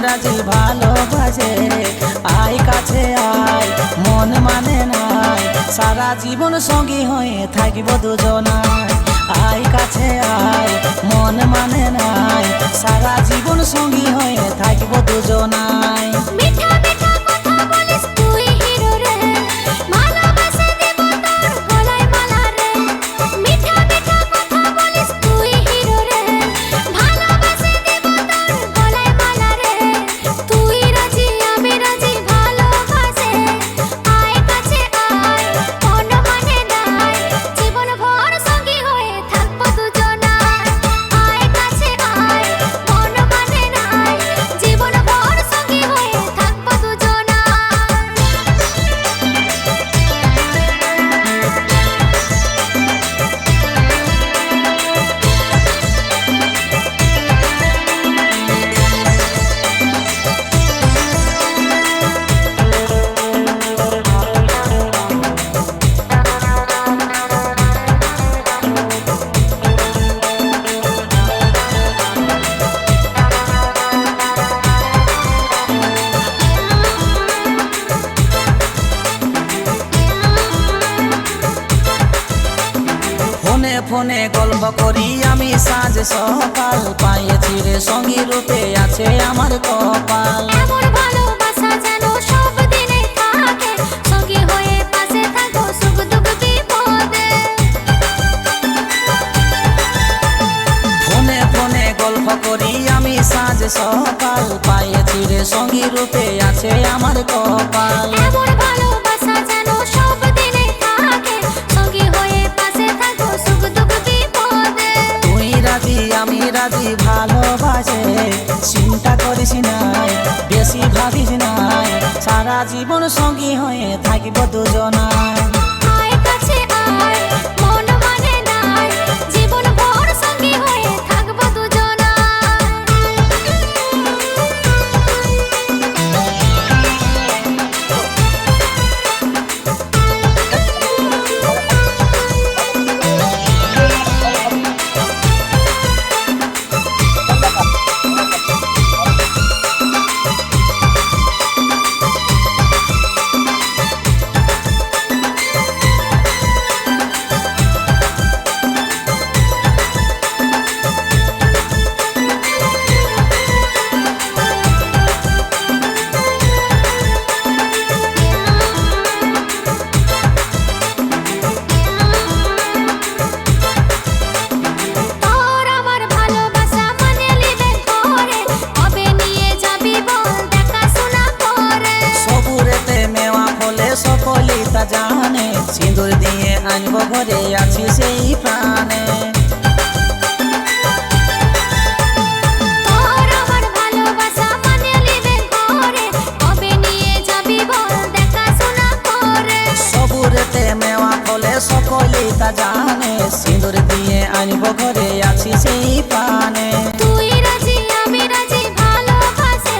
রাজি ভালোবাসে আয় কাছে আয় মন মানে নাই সারা জীবন সঙ্গী হয়ে থাকিব দুজনায় আয় কাছে আয় মন মানে নাই সারা জীবন সঙ্গী হয়ে থাকিব দুজনায় মিঠা মিঠা কথা বলিস তুই হিরো রে ভালোবাসা দেব তোর গলায় মালা রে মিঠা মিঠা কথা বলিস তুই হিরো রে ভালোবাসা দেব তোর গলায় মালা রে তুই রাজি আমি রাজি ভালোবাসে আয় কাছে আয় মন মানে নাই জীবন ভর সঙ্গী হয়ে থাকবো দুজনায় আয় কাছে আয় মন মানে নাই জীবন ভর সঙ্গী হয়ে থাকবো দুজনায় ফোনে ফোনে গল্প করি আমি সাঁঝ সকাল পাইছি রে সঙ্গী রূপে আছে আমার কপাল এমন ভালোবাসা যেন সব দিনে থাকে সঙ্গী হয়ে পাশে থাকো সুখ দুঃখ বিপদে ফোনে ফোনে গল্প করি আমি সাঁঝ সকাল পাইছি রে সঙ্গী রূপে আছে আমার কপাল এমন ভালোবাসা যেন সব দিনে থাকে সঙ্গী হয়ে পাশে থাকো সুখ দুঃখ বিপদে তুই রাজি আমি রাজি ভালোবাসে চিন্তা করিস নাই বেশি ভাবিস নাই সারা জীবন সঙ্গী হয়ে থাকিব দুজনায় আয় কাছে আয় মন মানে নাই জীবন ভর সঙ্গী হয়ে থাকবো তোর আমার ভালোবাসা মানে লিবে করে কবে নিয়ে যাবি বল দেখাশোনা করে সবুরেতে মেওয়া ফলে সকলেই তা জানে সিঁদুর দিয়ে আনব ঘরে আছি সেই প্রাণে তোর আমার ভালোবাসা মানে লিবে করে কবে নিয়ে যাবি বল দেখাশোনা করে সবুরেতে মেওয়া ফলে সকলেই তা জানে সিঁদুর দিয়ে আনব ঘরে আছি সেই প্রাণে তুই রাজি আমি রাজি ভালোবাসে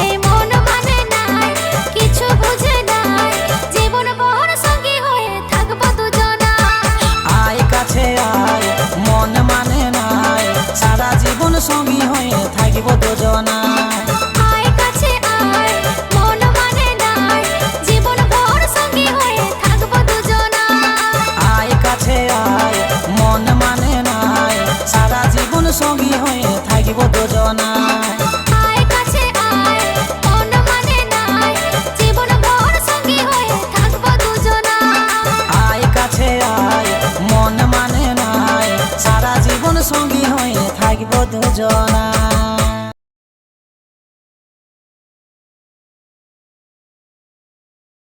এই মন মানে নাই কিছু বুঝে নাই জীবন ভর সঙ্গী হয়ে থাকবো দুজনায় আয় কাছে আয় মন মানে নাই সারা জীবন সঙ্গী হয়ে থাকিব দুজনায় আয় কাছে আয় মন মানে নাই জীবন ভর সঙ্গী হয়ে থাকবো দুজনায় আয় কাছে আয় মন মানে নাই সারা জীবন সঙ্গী হয়ে থাকিব দুজনায় আয় কাছে আয় মন মানে নাই জীবন ভর সঙ্গী হয়ে থাকবো দুজনায় আয় কাছে আয় মন মানে নাই সারা জীবন সঙ্গী হয়ে থাকিব দুজনায়।